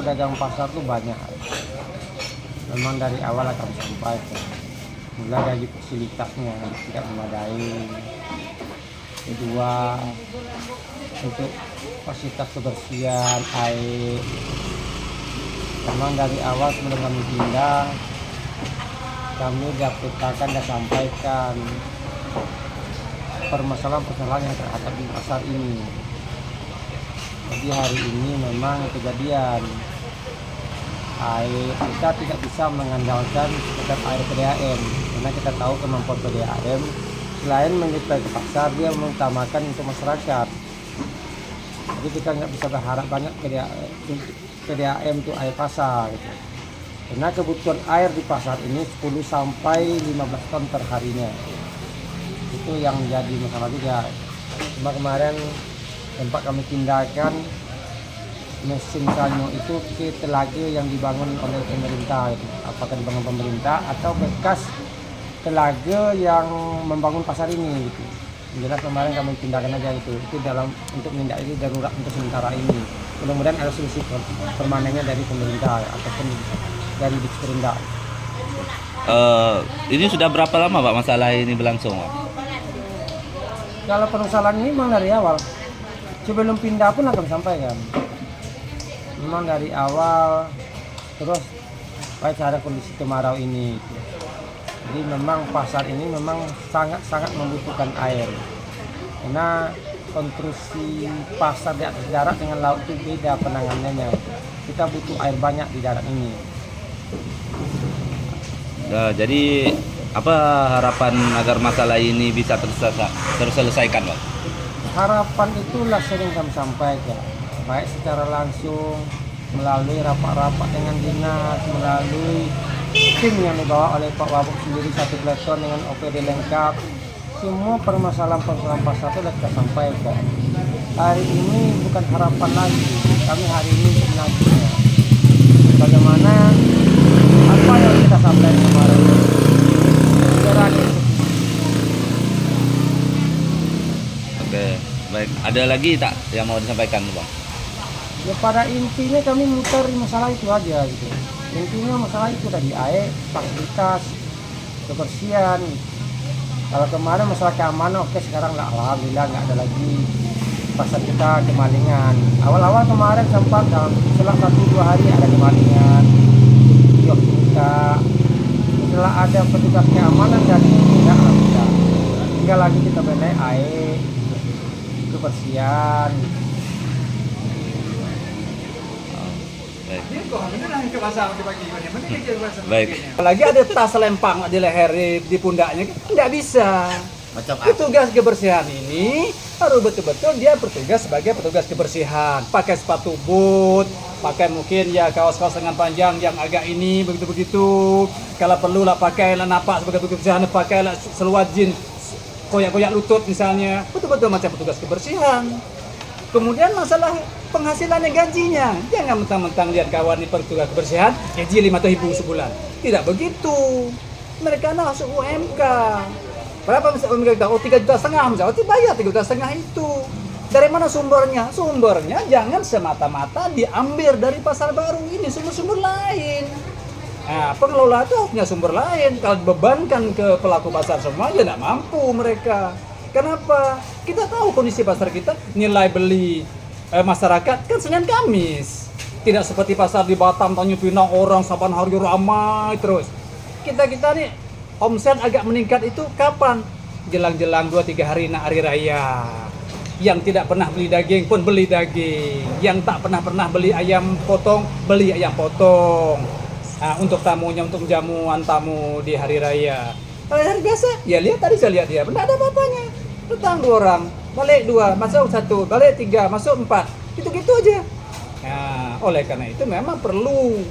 Pedagang pasar tuh banyak. Memang dari awal akan sampaikan. Mulai dari fasilitasnya tidak memadai. Kedua, untuk fasilitas kebersihan air. Memang dari awal sebelum kami pindah, kami dapatkan dan sampaikan permasalahan-permasalahan yang terhadap di pasar ini. Jadi hari ini memang kejadian air kita tidak bisa mengandalkan sekedar air PDAM, karena kita tahu kemampuan PDAM selain menyuplai ke pasar, dia mengutamakan untuk masyarakat. Jadi kita nggak bisa berharap banyak PDAM itu air pasar gitu. Karena kebutuhan air di pasar ini 10 sampai 15 ton per harinya. Itu yang menjadi masalah juga. Cuma kemarin tempat kami pindahkan mesin sanyo itu ke telaga yang dibangun oleh pemerintah, apakah dibangun pemerintah atau bekas telaga yang membangun pasar ini gitu. Jelas kemarin kami pindahkan aja itu dalam untuk menindak ini darurat untuk sementara ini. Mudah-mudahan ada solusi permanennya dari pemerintah ataupun dari Disperindak. Ini sudah berapa lama Pak masalah ini berlangsung Pak? Kalau permasalahan ini memang dari awal. Sebelum pindah pun akan sampaikan. Memang dari awal terus baik ada kondisi kemarau ini. Jadi memang pasar ini memang sangat-sangat membutuhkan air. Karena konstruksi pasar di atas darat dengan laut itu beda penanganannya. Kita butuh air banyak di darat ini. Jadi apa harapan agar masalah ini bisa terselesaikan Pak? Harapan itulah sering kami sampaikan, baik secara langsung melalui rapat-rapat dengan dinas, melalui tim yang dibawa oleh Pak Wabuk sendiri, satu peleton dengan OPD lengkap. Semua permasalahan-permasalahan pasar itu sudah kita sampaikan. Hari ini bukan harapan lagi, kami hari ini menagihnya. Bagaimana apa yang kita sampaikan kemarin segera dieksekusi. Oke, baik. Ada lagi tak yang mau disampaikan Bang? Ya pada intinya kami muter masalah itu aja gitu. Intinya masalah itu tadi air, fasilitas, kebersihan. Kalau kemarin masalah keamanan, oke sekarang nggak, alhamdulillah nggak ada lagi pasar kita kemalingan. Awal-awal kemarin sempat dalam setelah 1-2 hari ada kemalingan, kios buka. Setelah ada petugas keamanan dan tidak alhamdulillah. Tinggal lagi kita benahi air, kebersihan. Baik. Apalagi ada tas lempang di leher, di pundaknya, nggak bisa. Petugas kebersihan ini harus betul-betul dia bertugas sebagai petugas kebersihan. Pakai sepatu boot, pakai mungkin ya kaos-kaos lengan panjang yang agak ini begitu-begitu. Kalau perlu lah pakai napak sebagai petugas kebersihan, pakai seluar jeans koyak-koyak lutut misalnya. Betul-betul macam petugas kebersihan. Kemudian masalah penghasilannya, gajinya, jangan mentang-mentang lihat kawan di petugas kebersihan gaji 5.000 sebulan. Tidak begitu. Mereka masuk UMK. Berapa misalnya mereka? Oh 3,5 juta misalnya, bayar 3,5 juta itu. Dari mana sumbernya? Sumbernya jangan semata-mata diambil dari pasar baru ini, sumber-sumber lain. Nah, pengelola itu punya sumber lain. Kalau dibebankan ke pelaku pasar semua, ya tidak mampu mereka. Kenapa? Kita tahu kondisi pasar kita, nilai beli masyarakat kan Senin Kamis. Tidak seperti pasar di Batam, Tanjung Pinang, orang saban hari ramai terus. Kita nih omset agak meningkat itu kapan? Jelang-jelang 2-3 hari hari raya. Yang tidak pernah beli daging pun beli daging. Yang tak pernah beli ayam potong, beli ayam potong. Nah, untuk tamunya, untuk jamuan tamu di hari raya. Kalau hari biasa, ya lihat tadi saya lihat dia, tidak ada apa-apanya. Datang 2 orang, balik 2, masuk 1, balik 3, masuk 4. Gitu-gitu aja. Nah, oleh karena itu memang perlu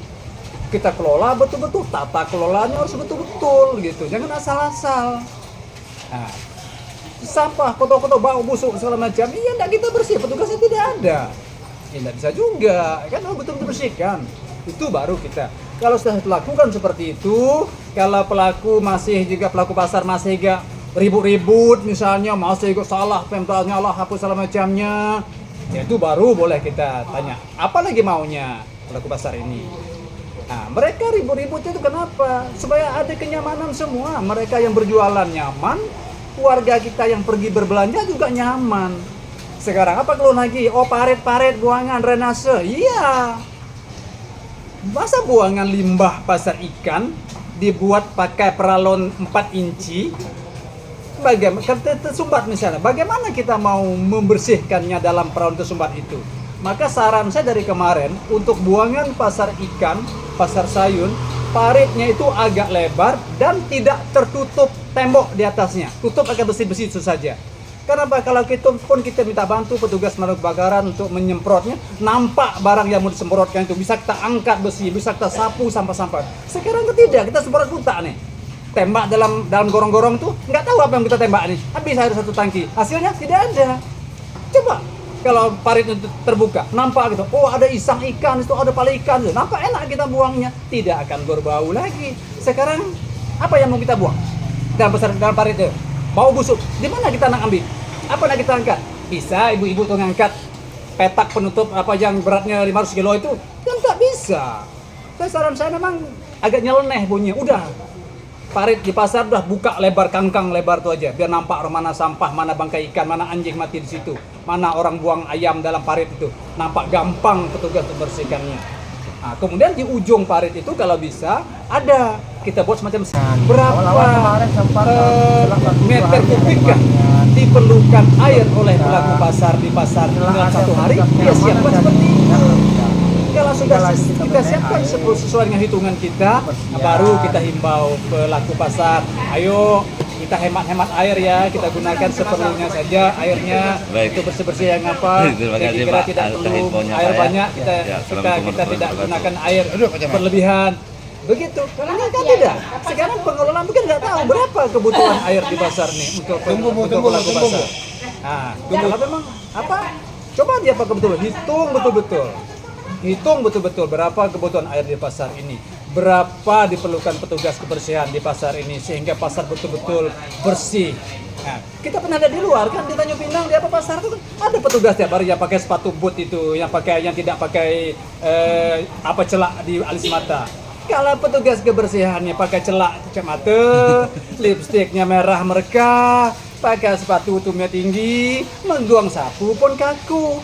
kita kelola betul-betul, tata kelolanya harus betul-betul gitu, jangan asal-asal. Nah, sampah, kotor-kotor, bau busuk segala macam, iya enggak kita bersih, petugasnya tidak ada. Ya enggak bisa juga, kan harus betul-betul bersihkan. Itu baru kita. Kalau sudah lakukan seperti itu, kalau pelaku pasar masih gak ribut-ribut misalnya, masih gak salah pemtalnya lah, hapus segala macamnya, ya itu baru boleh kita tanya, apa lagi maunya pelaku pasar ini. Nah, mereka ribut-ribut itu kenapa? Supaya ada kenyamanan semua. Mereka yang berjualan nyaman, warga kita yang pergi berbelanja juga nyaman. Sekarang apa keluhan lagi? Oh, parit-parit, buangan, drainase. Iya. Masa buangan limbah pasar ikan dibuat pakai peralon 4 inci? Bagaimana tersumbat misalnya? Bagaimana kita mau membersihkannya dalam peralon tersumbat itu? Maka saran saya dari kemarin untuk buangan pasar ikan, pasar sayun, paritnya itu agak lebar dan tidak tertutup tembok di atasnya. Tutup pakai besi-besi itu saja. Kenapa? Kalau kita minta bantu petugas pemadam kebakaran untuk menyemprotnya, nampak barang yang mau disemprotkan itu, bisa kita angkat besi, bisa kita sapu sampah-sampah. Sekarang tidak, kita semprot buta nih. Tembak dalam gorong-gorong tuh, nggak tahu apa yang kita tembak nih. Habis ada 1 tangki, hasilnya tidak ada. Coba kalau parit itu terbuka, nampak gitu, oh ada isang ikan, itu ada pala ikan, nampak enak kita buangnya, tidak akan berbau lagi. Sekarang apa yang mau kita buang dalam parit itu? Bau busuk, di mana kita nak ambil? Apa nak kita angkat? Bisa ibu-ibu tuh ngangkat petak penutup apa yang beratnya 500 kilo itu? Kan tak bisa. Saran saya memang agak nyeleneh bunyinya, udah parit di pasar udah buka lebar, kangkang lebar tuh aja, biar nampak mana sampah, mana bangkai ikan, mana anjing mati di situ, mana orang buang ayam dalam parit itu, nampak gampang petugas untuk bersihkannya. Nah, kemudian di ujung parit itu kalau bisa ada kita buat semacam berapa meter kubik kan diperlukan air oleh pelaku pasar di pasar dalam 1 hari, ya siapkan seperti itu. Kalau sudah kita siapkan sesuai dengan hitungan kita, baru kita himbau pelaku pasar, ayo kita hemat-hemat air ya, kita gunakan seperlunya saja airnya. Baik. Itu bersih-bersih yang apa. Terima kasih, Kira-kira Pak, tidak atas perlu infonya, air Pak, ya. banyak, kita tidak gunakan air berlebihan. Begitu, kalau kan tidak. Sekarang pengelola mungkin nggak tahu berapa kebutuhan air di pasar nih untuk pelaku pasar. Nah, kalau memang apa? Coba dia pakai betul, hitung betul-betul berapa kebutuhan air di pasar ini, berapa diperlukan petugas kebersihan di pasar ini sehingga pasar betul-betul bersih. Nah, kita pernah ada di luar kan di Tanjung Pinang, di apa pasar itu kan ada petugas tiap hari yang pakai sepatu boot itu, yang tidak pakai celak di alis mata. Kalau petugas kebersihannya pakai celak kacamata, lipstiknya merah mereka, pakai sepatu tumnya tinggi, menduang sapu pun kaku.